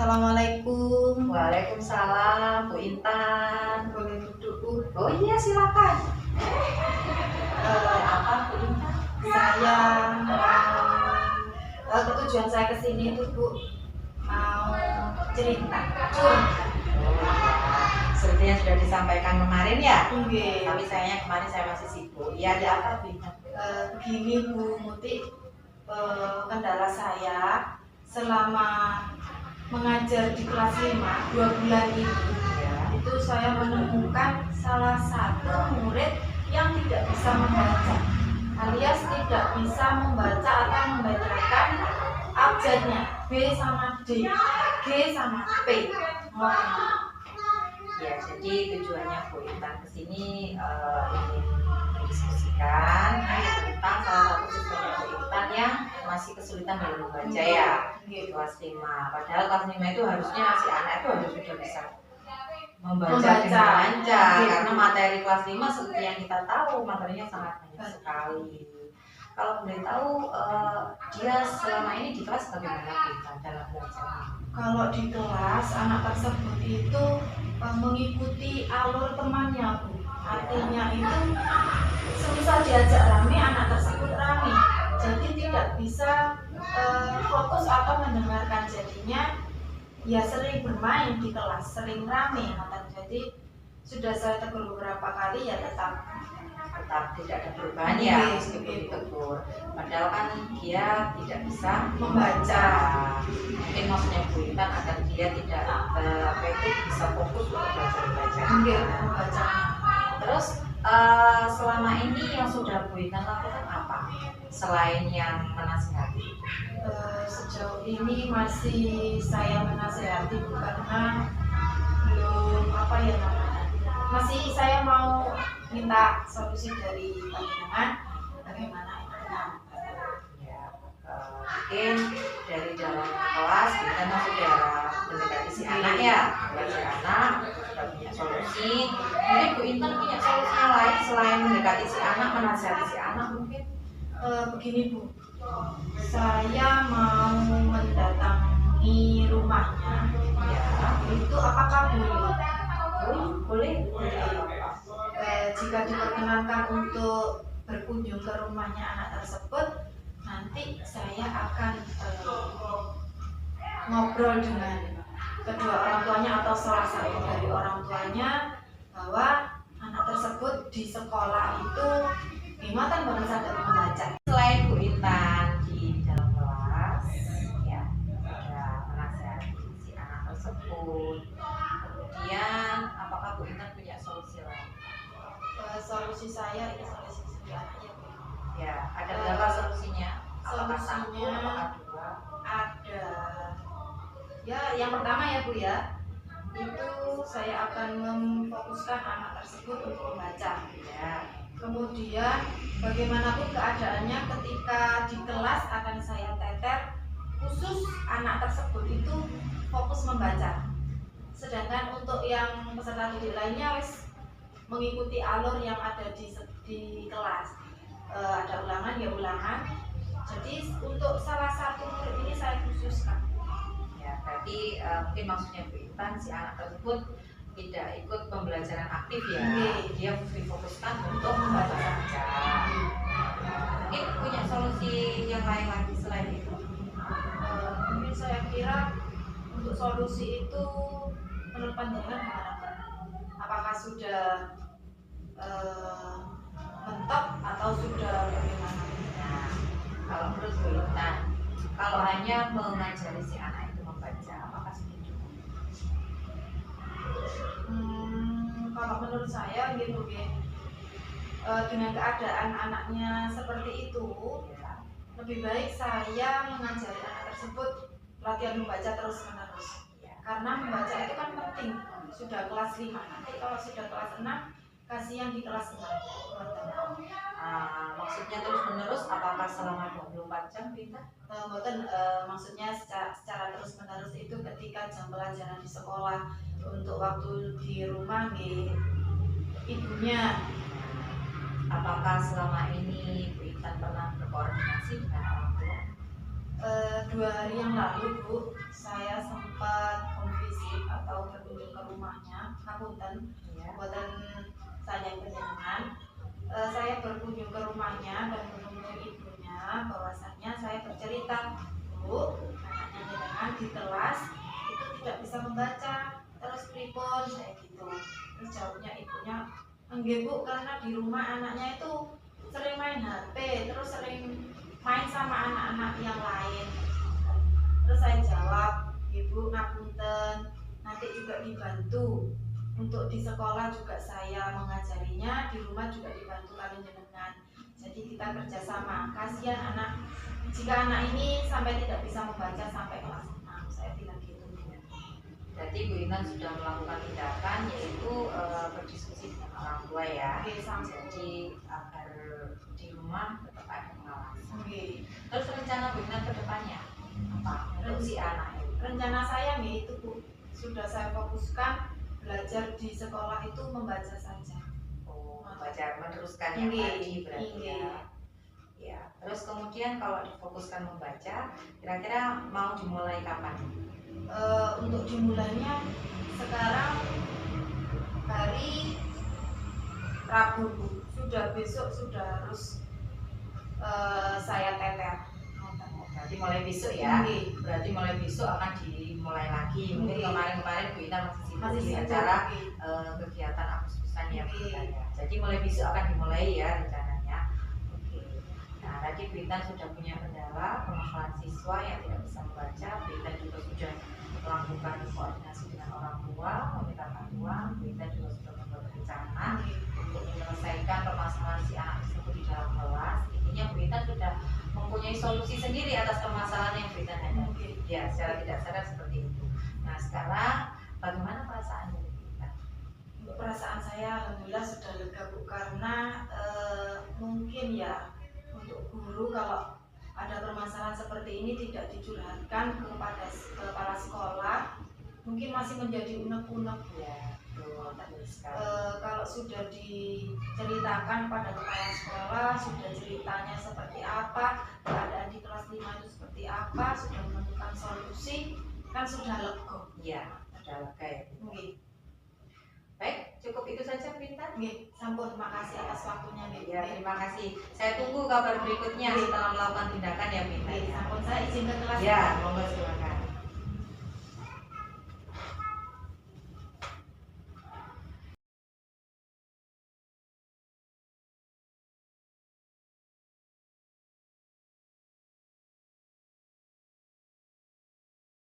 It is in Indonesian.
Assalamualaikum. Waalaikumsalam, Bu Intan. Boleh duduk, Bu? Oh iya, silakan. Apa Bu Intan? Saya tujuan saya kesini itu, Bu, mau cerita. Seperti yang sudah disampaikan kemarin ya. Oke. Tapi sayangnya kemarin saya masih sibuk. Iya, ada apa Bu Intan? Begini, Bu Muti, kendala saya selama mengajar di kelas 5 2 bulan ini, itu saya menemukan salah satu murid yang tidak bisa membaca, alias tidak bisa membaca atau membacakan abjadnya B sama D, G sama P. Ya, jadi tujuannya Bu Intan kesini ingin mendiskusikan tentang salah satu siswanya Bu Intan yang masih kesulitan dalam membaca ya, di kelas 5. Padahal kelas 5 itu harusnya si anak itu harus sudah bisa membaca dengan lancar, karena materi kelas 5 seperti yang kita tahu materinya sangat banyak sekali. Kalau boleh tahu, dia selama ini di kelas bagaimana Bu Intan dalam belajar? Kalau di kelas anak tersebut itu mengikuti alur temannya, Bu. Artinya itu semisal diajak rame, anak tersebut rame. Jadi tidak bisa fokus atau mendengarkan, jadinya ya sering bermain di kelas, sering rame. Jadi sudah saya tegur beberapa kali ya tetap tidak ada perubahan ya, meskipun ditegur. Padahal kan dia tidak bisa membaca. Mungkin maksudnya Bu Intan agar dia tidak bisa fokus untuk membaca. Terus selama ini yang sudah Bu Intan lakukan apa selain yang menasihati? Sejauh ini masih saya menasihati, karena belum masih saya mau minta solusi dari bagaimana ya, mungkin dari dalam kelas kita sudah mendekati si anak ya, si anak sudah punya solusi. Mungkin Bu Intan punya solusi yang lain selain mendekati si anak, menasihati si anak mungkin? Begini, Bu, saya mau mendatangi rumahnya ya, itu apakah boleh? Boleh. Jika diperkenankan untuk berkunjung ke rumahnya anak tersebut, nanti saya akan ngobrol dengan kedua orang tuanya atau salah satu dari orang tuanya bahwa anak tersebut di sekolah itu gimana bahasa dan membaca. Selain Bu Intan di dalam kelas ya sudah menasihati si anak tersebut, kemudian apakah Bu Intan punya solusi lain? Solusi saya ini solusi aja. Ya, ada berapa solusinya? Solusinya ada. Ya, yang pertama ya Bu ya, itu saya akan memfokuskan anak tersebut untuk membaca. Ya. Kemudian bagaimanapun keadaannya ketika di kelas akan saya teter khusus anak tersebut itu fokus membaca. Sedangkan untuk yang peserta didik lainnya mengikuti alur yang ada di kelas. Ada ulangan ya ulangan. Jadi untuk salah satu murid ini saya khususkan. Ya, berarti mungkin maksudnya Bu Intan si anak tersebut tidak ikut pembelajaran aktif ya. Dia difokuskan untuk membaca saja. Mungkin punya solusi yang lain lagi selain itu? Mungkin saya kira untuk solusi itu menurut pandangan apakah sudah mentok atau sudah bagaimana? Nah, kalau menurut Bu Intan, kalau hanya mengajari si anak itu membaca, apakah sudah cukup? Kalau menurut saya gitu dengan keadaan anaknya seperti itu ya, lebih baik saya mengajari anak tersebut latihan membaca terus menerus ya. Karena membaca itu kan penting. Sudah kelas 5, nanti kalau sudah kelas 6 kasihan di kelas 6. Maksudnya terus menerus apakah selama 24 jam kita? Maksudnya secara terus menerus itu ketika jam pelajaran di sekolah, untuk waktu di rumah ibunya. Apakah selama ini Bu Intan pernah berkoordinasi dengan orang tua? 2 hari yang lalu Bu, saya sempat visit atau berkunjung ke rumahnya, Kapunten, Ya. buatan saya penjenengan. Saya berkunjung ke rumahnya dan menemui ibunya, bahwasannya saya bercerita, Bu, anaknya jenengan di kelas itu tidak bisa membaca, terus pripun saya gitu. Terus jawabnya ibunya, enggak Bu, karena di rumah anaknya itu sering main HP, terus sering main sama anak-anak yang lain. Terus saya jawab, Ibu ngapunten, nanti juga dibantu untuk di sekolah juga saya mengajarinya, di rumah juga dibantu kalian jenengan. Jadi kita kerjasama. Kasihan anak, jika anak ini sampai tidak bisa membaca sampai kelas 6, saya bilang gitu. Berarti Bu Intan sudah melakukan tindakan yaitu berdiskusi dengan orang tua ya. Oke, sampai. Jadi agar di rumah tetap ada pengawasan. Oke. Terus rencana Bu Intan ke depannya apa untuk si anak ini? Rencana saya nih itu Bu, sudah saya fokuskan belajar di sekolah itu membaca saja. Oh, belajar meneruskan yang Iya, tadi berarti iya. ya. Ya, terus kemudian kalau difokuskan membaca, kira-kira mau dimulai kapan? Untuk dimulainya sekarang hari Rabu Bu. Sudah besok sudah harus saya teter. Berarti mulai besok ya. Oke. Berarti mulai besok akan dimulai lagi. Mungkin Oke. kemarin-kemarin Bu Intan masih sibuk Masih di sibuk. acara Oke. kegiatan Agustusan ya Bu Oke. Intan ya. Jadi mulai besok akan dimulai ya rencananya. Oke. Nah tadi Bu Intan sudah punya kendala permasalahan siswa yang tidak bisa membaca. Bu Intan juga sudah melakukan koordinasi dengan orang tua, meminta bantuan. Bu Intan juga sudah membuat rencana untuk menyelesaikan permasalahan si anak tersebut di dalam kelas. Intinya Bu Intan sudah mempunyai solusi sendiri atas permasalahan yang Bu Intan hadapi. Ya, secara tidak sadar seperti itu. Nah, sekarang bagaimana perasaan Bu Intan? Untuk perasaan saya alhamdulillah sudah lega Bu, karena mungkin ya untuk guru kalau ada permasalahan seperti ini tidak dicurhatkan kepada kepala sekolah, mungkin masih menjadi unek-unek. Ya, betul sekali. Kalau sudah diceritakan pada kepala sekolah, sudah ceritanya seperti apa, keadaan di kelas 5 itu seperti apa, sudah menemukan solusi, kan sudah lega. Ya, ada lega ya. Mungkin. Baik, cukup itu saja Bu Intan. Nggih, sampun, makasih atas waktunya nggih. Ya, terima kasih. Saya tunggu kabar berikutnya setelah melakukan tindakan ya Bu Intan. Nggih, sampun, saya izin ke kelas. Ya, monggo silakan.